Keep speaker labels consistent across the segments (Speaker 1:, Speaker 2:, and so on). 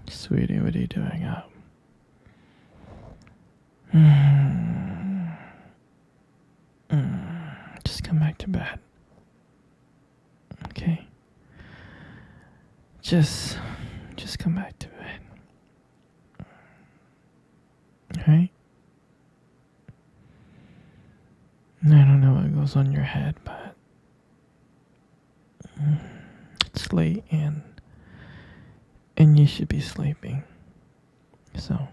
Speaker 1: Sweetie, what are you doing up? Hmm. Just come back to bed. Okay? Just come back to bed. Alright? I don't know what goes on your head, but it's late and you should be sleeping. So,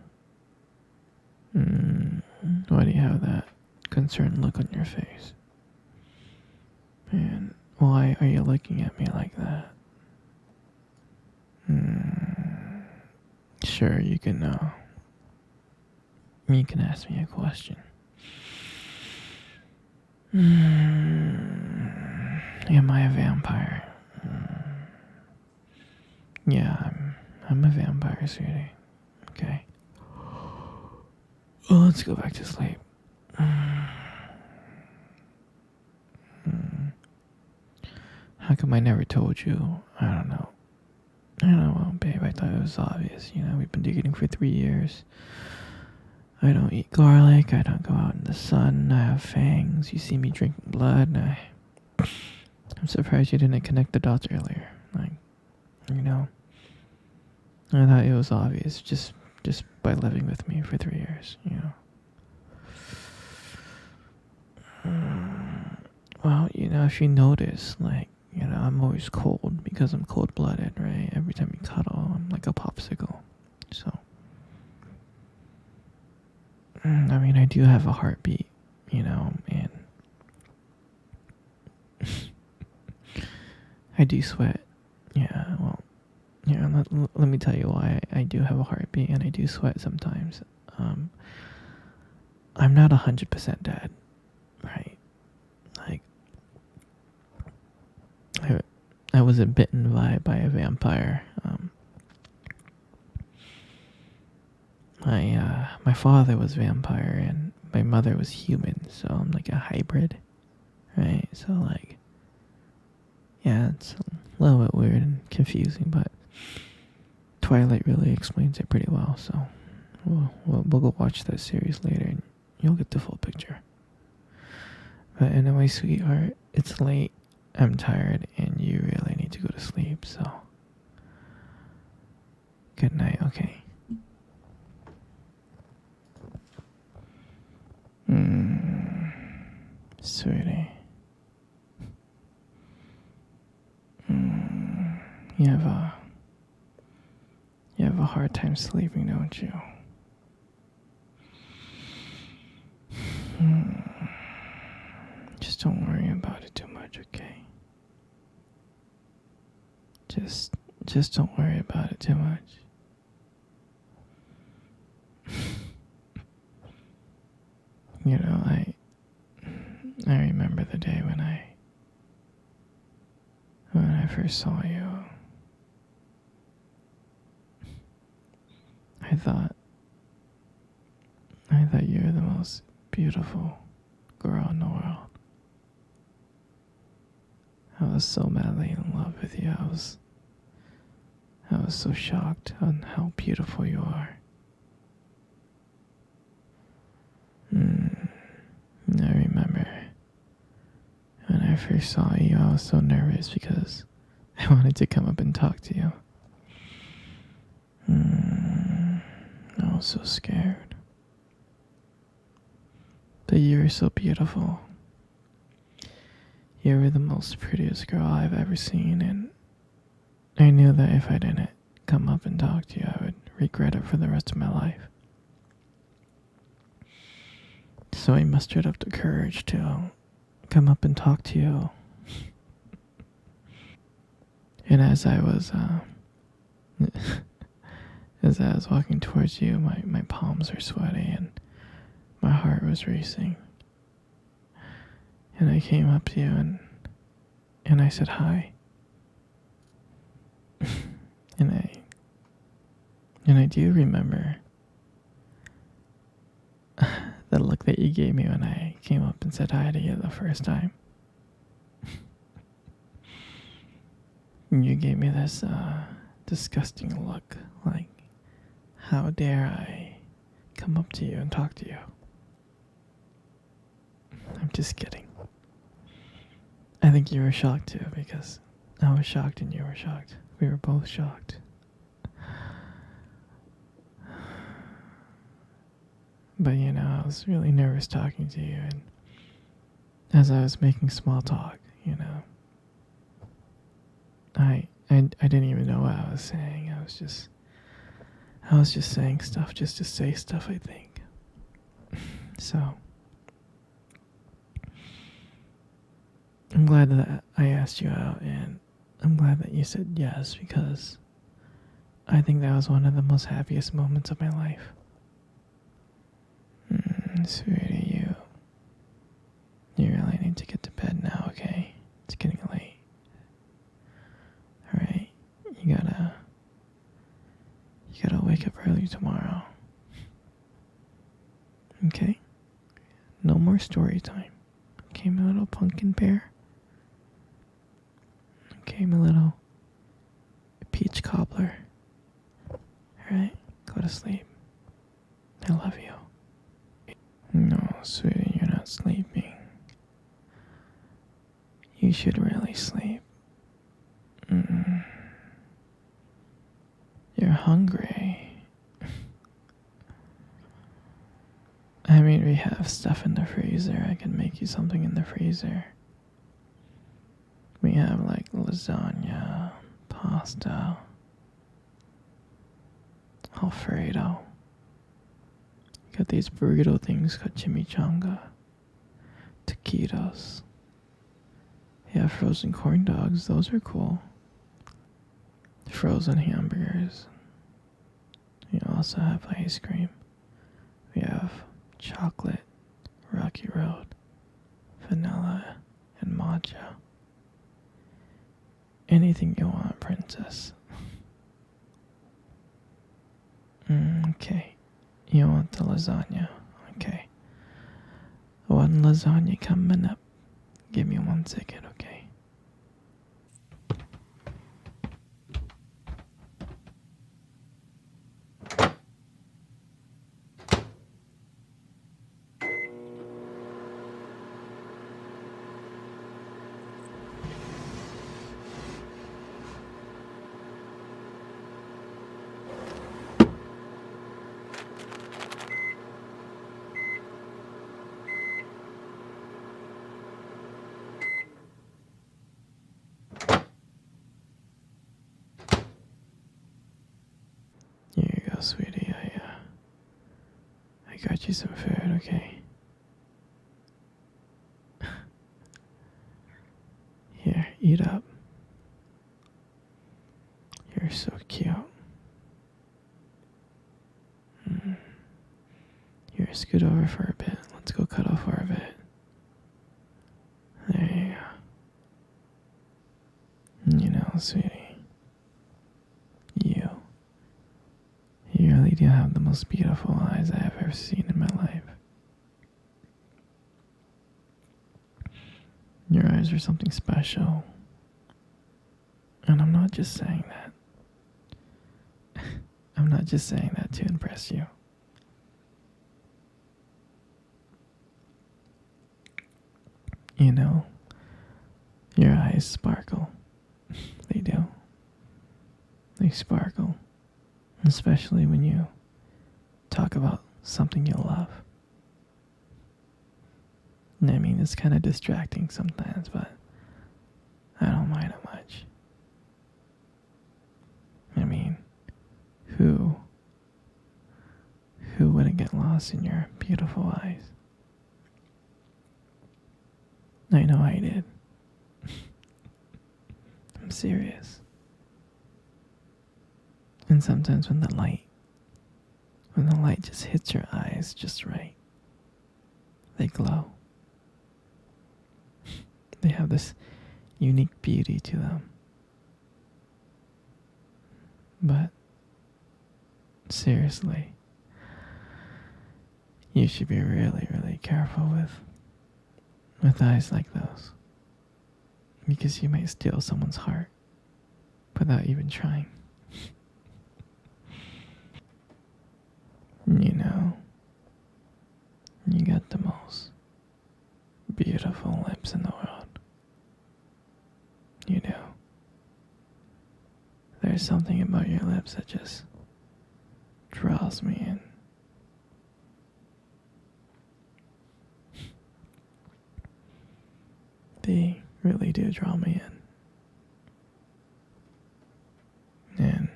Speaker 1: why do you have that concerned look on your face? And why are you looking at me like that? Sure, you can ask me a question. Am I a vampire? Yeah, I'm a vampire, sweetie. Okay. Well, let's go back to sleep. How come I never told you? I don't know. Well, babe, I thought it was obvious. We've been dating for 3 years. I don't eat garlic. I don't go out in the sun. I have fangs. You see me drinking blood. I'm surprised you didn't connect the dots earlier. I thought it was obvious just by living with me for 3 years. Well, if you notice, I'm always cold because I'm cold-blooded, right? Every time you cuddle, I'm like a popsicle. So, I do have a heartbeat, and I do sweat. Yeah, well, let me tell you why I do have a heartbeat and I do sweat sometimes. I'm not 100% dead, right? I wasn't bitten by a vampire. My father was vampire and my mother was human, so I'm like a hybrid, right? So yeah, it's a little bit weird and confusing, but Twilight really explains it pretty well. So we'll go watch that series later and you'll get the full picture. But anyway, sweetheart, it's late. I'm tired and you really need to go to sleep, so good night, okay? Sweetie. You have a hard time sleeping, don't you? Just don't worry about it too much, okay? Just don't worry about it too much. I remember the day when I first saw you. I thought you were the most beautiful girl in the world. I was so madly in love with you. I was so shocked on how beautiful you are. I remember when I first saw you, I was so nervous because I wanted to come up and talk to you. I was so scared. But you were so beautiful. You were the most prettiest girl I've ever seen, and I knew that if I didn't come up and talk to you, I would regret it for the rest of my life. So I mustered up the courage to come up and talk to you. And as I was walking towards you, my palms were sweaty and my heart was racing. And I came up to you and I said hi. and I do remember the look that you gave me when I came up and said hi to you the first time. You gave me this disgusting look. Like, how dare I come up to you and talk to you? I'm just kidding. I think you were shocked too, because I was shocked and you were shocked. We were both shocked. But I was really nervous talking to you, and as I was making small talk, I didn't even know what I was saying. I was just saying stuff just to say stuff, I think. So I'm glad that I asked you out, and I'm glad that you said yes, because I think that was one of the most happiest moments of my life. Sweetie, you really need to get to bed now, okay? It's getting late. Alright, you gotta wake up early tomorrow. Okay? No more story time. Okay, my little pumpkin bear? Okay, my little peach cobbler. Alright, go to sleep. I love you. No, sweetie, you're not sleeping. You should really sleep. You're hungry. I mean, we have stuff in the freezer. I can make you something in the freezer. We have like lasagna, pasta, Alfredo. Got these burrito things called chimichanga, taquitos. Yeah, frozen corn dogs, those are cool. Frozen hamburgers. We also have ice cream. We have chocolate, Rocky Road, vanilla, and matcha. Anything you want, princess. Okay. You want the lasagna? Okay. One lasagna coming up. Give me 1 second, okay? Here you go, sweetie. I got you some food, okay? Here, eat up. You're so cute. Here, scoot over for a bit. Let's go cuddle for a bit. There you go. Sweetie, you really do have the most beautiful eyes I have ever seen in my life. Your eyes are something special. And I'm not just saying that. I'm not just saying that to impress you. Your eyes sparkle. They do. They sparkle. Especially when you talk about something you love. And I mean, it's kind of distracting sometimes, but I don't mind it much. I mean, who wouldn't get lost in your beautiful eyes? I know I did. I'm serious. And sometimes when the light just hits your eyes just right, they glow. They have this unique beauty to them. But seriously, you should be really, really careful with eyes like those. Because you might steal someone's heart without even trying. something about your lips that just draws me in. They really do draw me in.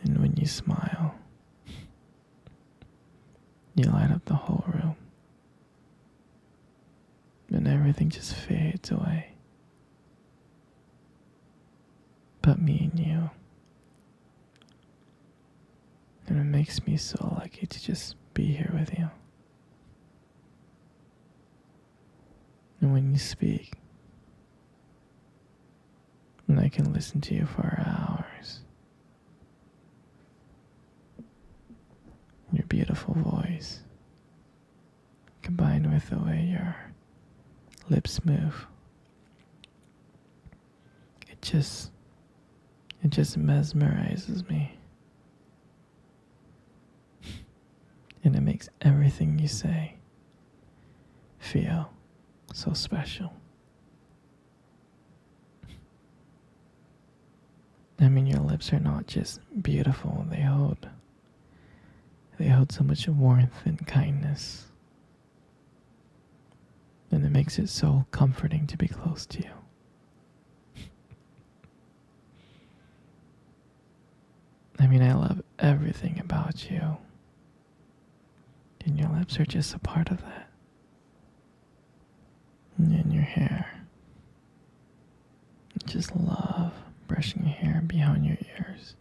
Speaker 1: And when you smile, you light up the whole room. And everything just fades away. But me and you. And it makes me so lucky to just be here with you. And when you speak, and I can listen to you for hours. Your beautiful voice, combined with the way your lips move, it just mesmerizes me. And it makes everything you say feel so special. I mean, your lips are not just beautiful, they hold so much warmth and kindness. And it makes it so comforting to be close to you. I mean, I love everything about you. And your lips are just a part of that. And your hair. I just love brushing your hair behind your ears.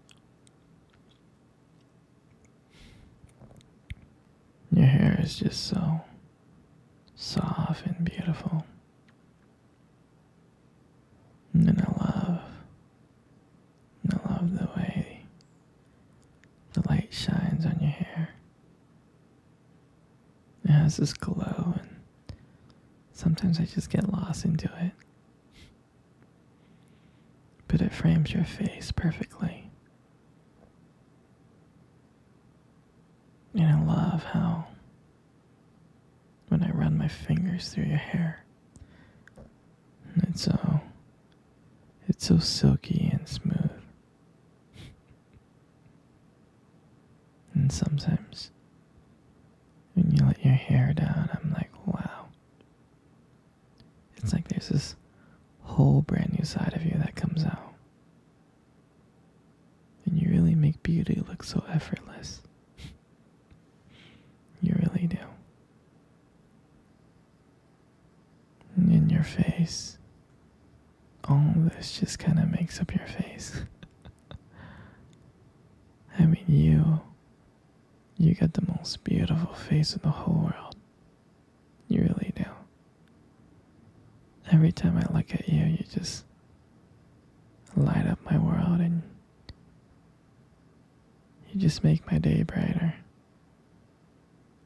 Speaker 1: Your hair is just so soft and beautiful. And I love the way the light shines on your hair. It has this glow, and sometimes I just get lost into it. But it frames your face perfectly. And I love how when I run my fingers through your hair, it's so silky and smooth. And sometimes when you let your hair down, I'm like, wow. It's like there's this whole brand new side of you that comes out. And you really make beauty look so effortless. You really do. And in your face, all this just kind of makes up your face. I mean, you got the most beautiful face in the whole world. You really do. Every time I look at you, you just light up my world, and you just make my day brighter.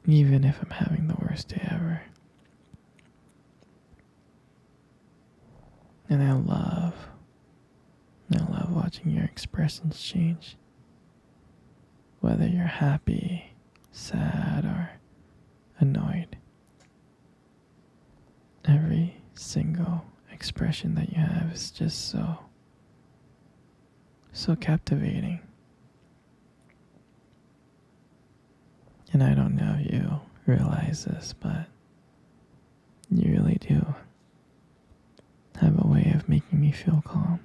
Speaker 1: Even if I'm having the worst day ever. And I love watching your expressions change. Whether you're happy, sad, or annoyed. Every single expression that you have is just so captivating. And I don't know if you realize this, but you really do have a way of making me feel calm.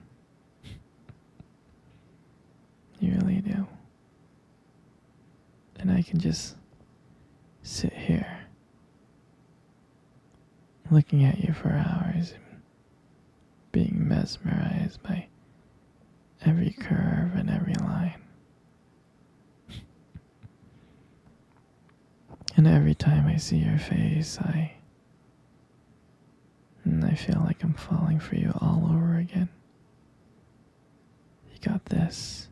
Speaker 1: You really do. And I can just sit here looking at you for hours and being mesmerized by every curve and every line. And every time I see your face, I feel like I'm falling for you all over again. You got this.